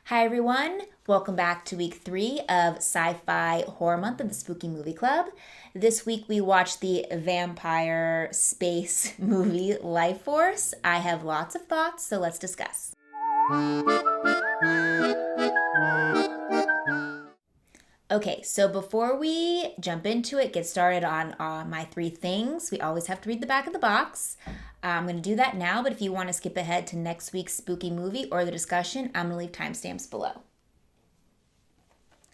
Hi everyone, welcome back to week 3 of Sci-Fi Horror Month of the Spooky Movie Club. This week we watched the vampire space movie Lifeforce. I have lots of thoughts, so let's discuss. Okay, so before we jump into it, get started on my 3 things, we always have to read the back of the box. I'm going to do that now, but if you want to skip ahead to next week's spooky movie or the discussion, I'm going to leave timestamps below.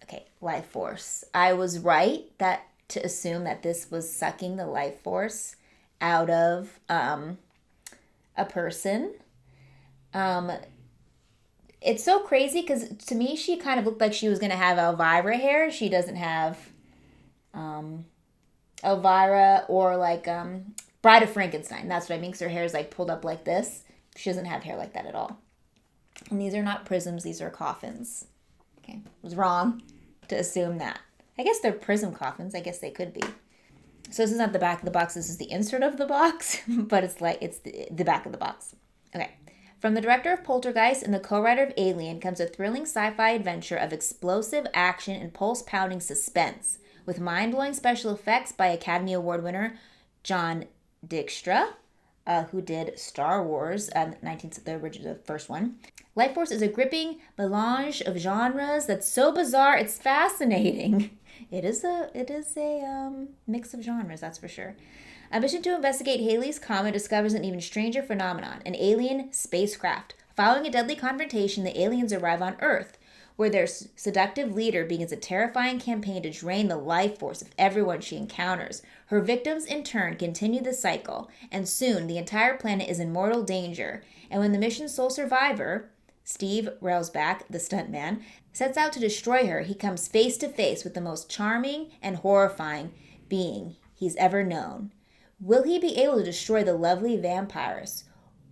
Okay, life force. I was right to assume that this was sucking the life force out of a person. It's so crazy because to me she kind of looked like she was going to have Elvira hair. She doesn't have Elvira or like Bride of Frankenstein. That's what I mean, because her hair is like pulled up like this. She doesn't have hair like that at all. And these are not prisms, these are coffins. Okay, I was wrong to assume that. I guess they're prism coffins. I guess they could be. So this is not the back of the box. This is the insert of the box, but it's the back of the box. Okay. From the director of Poltergeist and the co-writer of Alien comes a thrilling sci-fi adventure of explosive action and pulse-pounding suspense, with mind-blowing special effects by Academy Award winner John Dykstra, who did Star Wars, the first one. Lifeforce is a gripping melange of genres that's so bizarre it's fascinating. It is a mix of genres, that's for sure. A mission to investigate Halley's Comet discovers an even stranger phenomenon, an alien spacecraft. Following a deadly confrontation, the aliens arrive on Earth, where their seductive leader begins a terrifying campaign to drain the life force of everyone she encounters. Her victims, in turn, continue the cycle, and soon the entire planet is in mortal danger. And when the mission's sole survivor, Steve Railsback, the stuntman, sets out to destroy her, he comes face to face with the most charming and horrifying being he's ever known. Will he be able to destroy the lovely vampiress,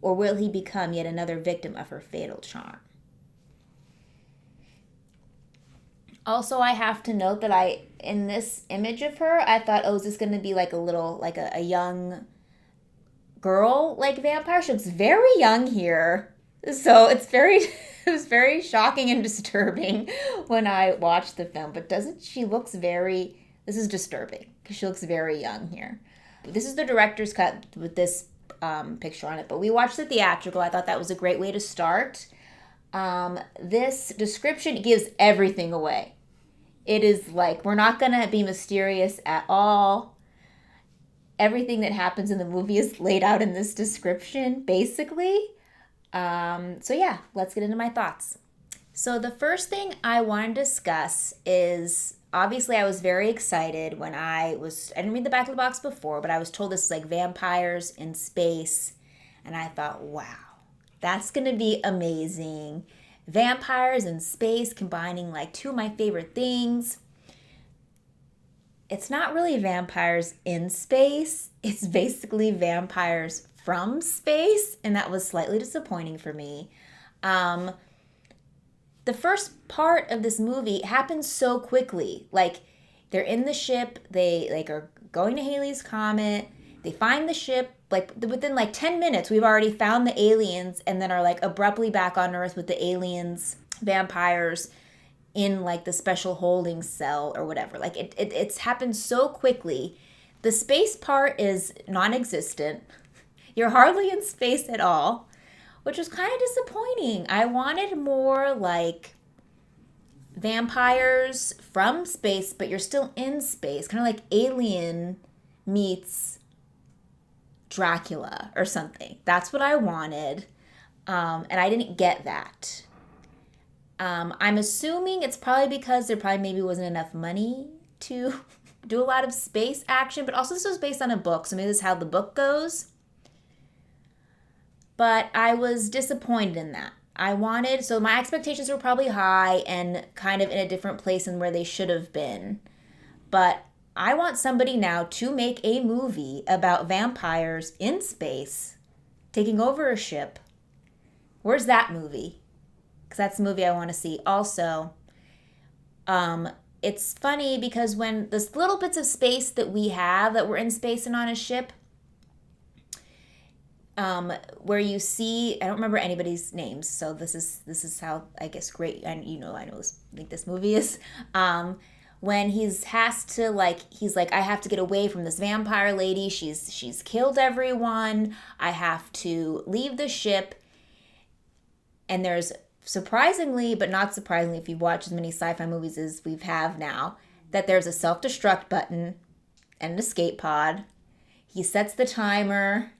or will he become yet another victim of her fatal charm? Also, I have to note that in this image of her, I thought, oh, is this going to be like a young girl, like vampire? She looks very young here. So it was very shocking and disturbing when I watched the film. But this is disturbing because she looks very young here. This is the director's cut with this picture on it, but we watched the theatrical. I thought that was a great way to start. This description gives everything away. It is like, we're not going to be mysterious at all. Everything that happens in the movie is laid out in this description, basically. So yeah, let's get into my thoughts. So the first thing I want to discuss is, obviously I was very excited when I didn't read the back of the box before, but I was told this is like vampires in space. And I thought, wow, that's going to be amazing. Vampires in space combining like two of my favorite things. It's not really vampires in space. It's basically vampires from space. And that was slightly disappointing for me. The first part of this movie happens so quickly. Like, they're in the ship, they like are going to Halley's Comet, they find the ship, like within like 10 minutes we've already found the aliens and then are like abruptly back on Earth with the aliens, vampires in like the special holding cell or whatever. Like it's happened so quickly. The space part is non-existent. You're hardly in space at all, which was kind of disappointing. I wanted more like vampires from space, but you're still in space. Kind of like Alien meets Dracula or something. That's what I wanted. And I didn't get that. I'm assuming it's probably because there probably maybe wasn't enough money to do a lot of space action, but also this was based on a book, so maybe this is how the book goes. But I was disappointed in that. So my expectations were probably high and kind of in a different place than where they should have been. But I want somebody now to make a movie about vampires in space taking over a ship. Where's that movie? Because that's the movie I want to see. Also, it's funny because when the little bits of space that we have that we're in space and on a ship, where you see, I don't remember anybody's names, so this is how I guess great, and I know this, think this movie is. When he's like, I have to get away from this vampire lady. She's killed everyone. I have to leave the ship. And there's, surprisingly, but not surprisingly, if you've watched as many sci-fi movies as we have now, that there's a self-destruct button and an escape pod. He sets the timer,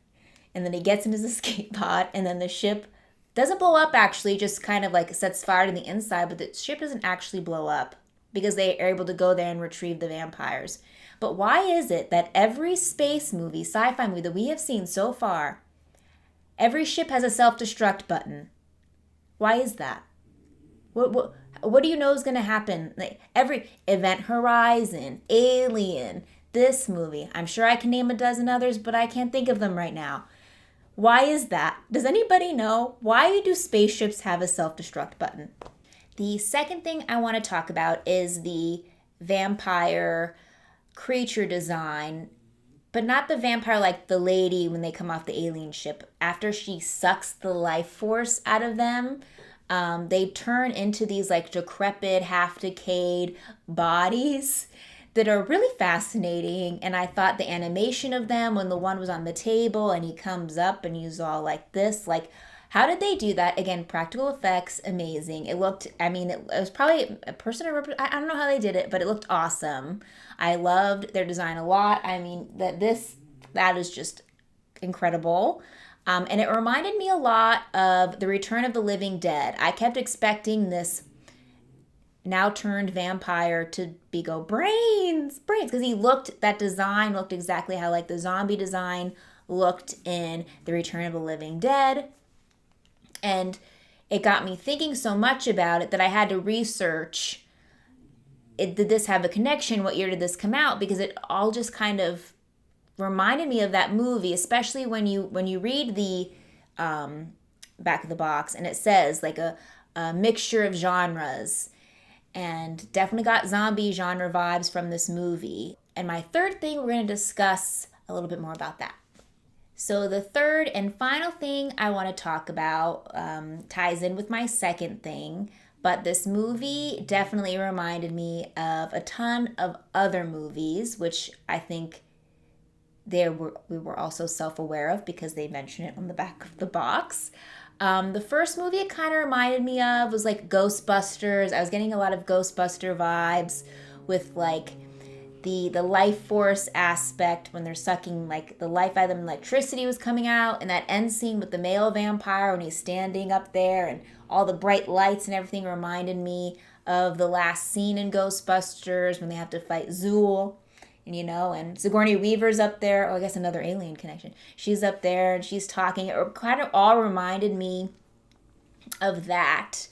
and then he gets in his escape pod, and then the ship doesn't blow up, actually, just kind of like sets fire to the inside, but the ship doesn't actually blow up because they are able to go there and retrieve the vampires. But why is it that every space movie, sci-fi movie that we have seen so far, every ship has a self-destruct button? Why is that? What do you know is going to happen? Like every Event Horizon, Alien, this movie. I'm sure I can name a dozen others, but I can't think of them right now. Why is that? Does anybody know? Why do spaceships have a self-destruct button? The second thing I want to talk about is the vampire creature design, but not the vampire like the lady when they come off the alien ship. After she sucks the life force out of them, they turn into these like decrepit, half-decayed bodies that are really fascinating. And I thought the animation of them when the one was on the table and he comes up and he's all like this, like, how did they do that? Again, practical effects, amazing. It looked, it was probably a person, I don't know how they did it, but it looked awesome. I loved their design a lot. I mean, that is just incredible. And it reminded me a lot of The Return of the Living Dead. I kept expecting this now turned vampire to go brains, because that design looked exactly how like the zombie design looked in The Return of the Living Dead. And it got me thinking so much about it that I had to research, did this have a connection? What year did this come out? Because it all just kind of reminded me of that movie, especially when you read the back of the box and it says like a mixture of genres, and definitely got zombie genre vibes from this movie. And my third thing, we're going to discuss a little bit more about that. So the third and final thing I want to talk about ties in with my second thing, but this movie definitely reminded me of a ton of other movies, which I think we were also self-aware of because they mention it on the back of the box. The first movie it kind of reminded me of was like Ghostbusters. I was getting a lot of Ghostbuster vibes with like the life force aspect when they're sucking like the life out of them, electricity was coming out, and that end scene with the male vampire when he's standing up there and all the bright lights and everything reminded me of the last scene in Ghostbusters when they have to fight Zool. And Sigourney Weaver's up there. Oh, I guess another alien connection. She's up there and she's talking. It kind of all reminded me of that,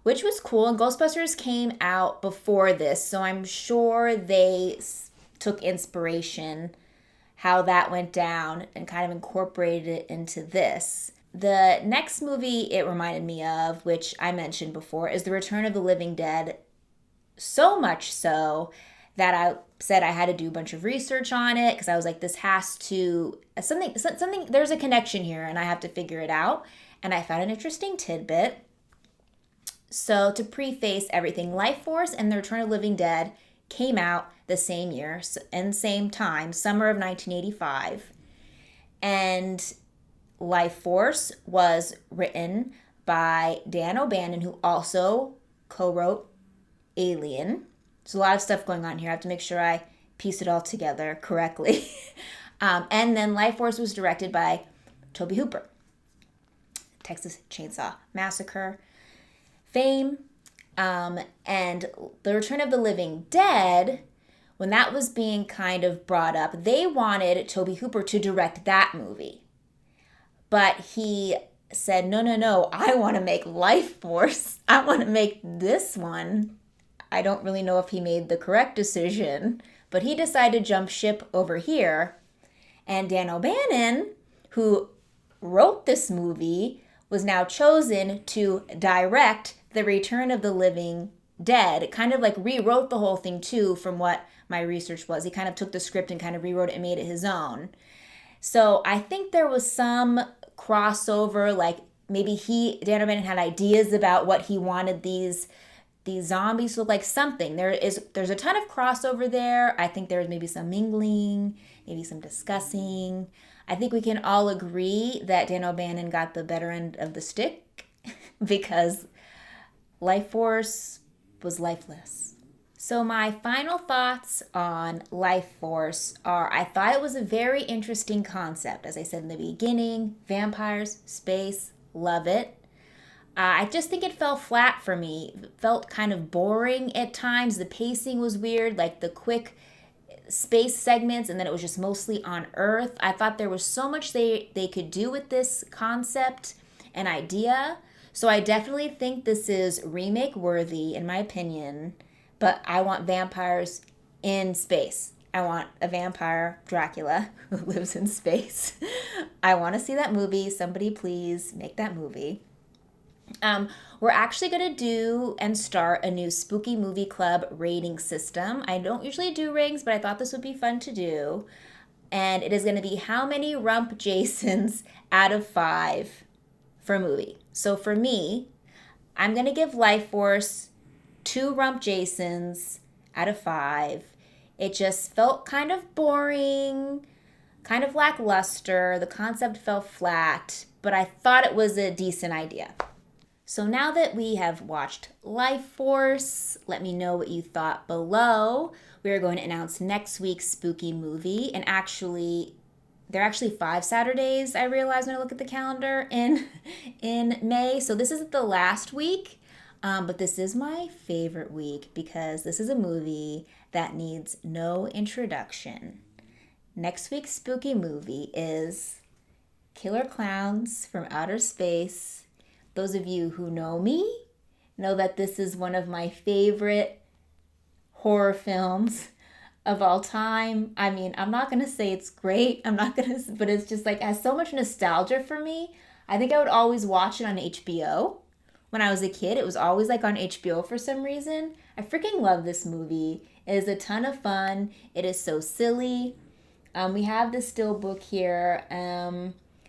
which was cool. And Ghostbusters came out before this, so I'm sure they took inspiration, how that went down, and kind of incorporated it into this. The next movie it reminded me of, which I mentioned before, is The Return of the Living Dead. So much so that I said I had to do a bunch of research on it because I was like, this has to, something, there's a connection here and I have to figure it out. And I found an interesting tidbit. So to preface everything, Lifeforce and The Return of the Living Dead came out the same year and same time, summer of 1985. And Lifeforce was written by Dan O'Bannon, who also co-wrote Alien. There's a lot of stuff going on here. I have to make sure I piece it all together correctly. And then Lifeforce was directed by Tobe Hooper. Texas Chainsaw Massacre fame. And The Return of the Living Dead, when that was being kind of brought up, they wanted Tobe Hooper to direct that movie. But he said, no, I want to make Lifeforce. I want to make this one. I don't really know if he made the correct decision, but he decided to jump ship over here. And Dan O'Bannon, who wrote this movie, was now chosen to direct The Return of the Living Dead. It kind of like rewrote the whole thing too from what my research was. He kind of took the script and kind of rewrote it and made it his own. So I think there was some crossover, like maybe Dan O'Bannon had ideas about what he wanted these zombies to look like. Something there's a ton of crossover there. I think there's maybe some mingling, maybe some discussing. I think we can all agree that Dan O'Bannon got the better end of the stick because Lifeforce was lifeless. So my final thoughts on Lifeforce are, I thought it was a very interesting concept. As I said in the beginning, vampires, space, love it. I just think it fell flat for me. It felt kind of boring at times. The pacing was weird, like the quick space segments, and then it was just mostly on Earth. I thought there was so much they could do with this concept and idea. So I definitely think this is remake worthy, in my opinion. But I want vampires in space. I want a vampire Dracula who lives in space. I want to see that movie. Somebody please make that movie. We're actually going to do and start a new Spooky Movie Club rating system. I don't usually do rings, but I thought this would be fun to do. And it is going to be how many rump Jasons out of 5 for a movie. So for me, I'm going to give Lifeforce 2 rump Jasons out of 5. It just felt kind of boring, kind of lackluster. The concept fell flat, but I thought it was a decent idea. So now that we have watched Lifeforce, let me know what you thought below. We are going to announce next week's spooky movie, and there are actually 5 Saturdays, I realized when I look at the calendar in May. So this isn't the last week. But this is my favorite week because this is a movie that needs no introduction. Next week's spooky movie is Killer Clowns from Outer Space. Those of you who know me know that this is one of my favorite horror films of all time. I mean, I'm not going to say it's great. But it's just like, it has so much nostalgia for me. I think I would always watch it on HBO. When I was a kid, it was always like on HBO for some reason. I freaking love this movie. It is a ton of fun. It is so silly. We have the still book here.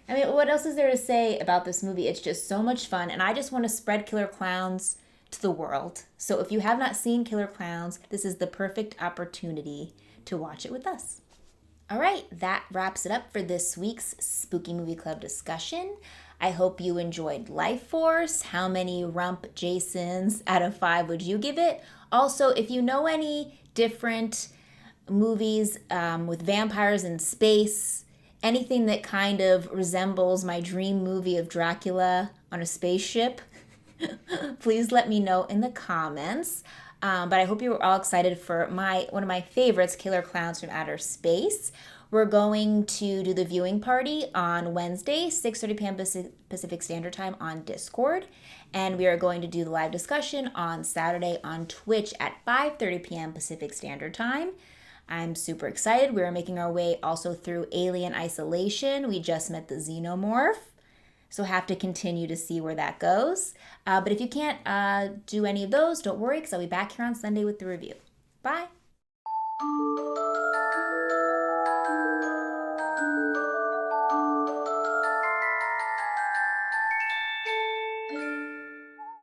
I mean, what else is there to say about this movie? It's just so much fun, and I just want to spread Killer Clowns to the world. So if you have not seen Killer Clowns, this is the perfect opportunity to watch it with us. All right, that wraps it up for this week's Spooky Movie Club discussion. I hope you enjoyed Lifeforce. How many rump Jasons out of 5 would you give it? Also, if you know any different movies with vampires in space, anything that kind of resembles my dream movie of Dracula on a spaceship, please let me know in the comments. But I hope you were all excited for one of my favorites, Killer Clowns from Outer Space. We're going to do the viewing party on Wednesday, 6:30 p.m. Pacific Standard Time on Discord. And we are going to do the live discussion on Saturday on Twitch at 5:30 p.m. Pacific Standard Time. I'm super excited. We're making our way also through Alien Isolation. We just met the Xenomorph, so have to continue to see where that goes. But if you can't do any of those, don't worry, because I'll be back here on Sunday with the review. Bye.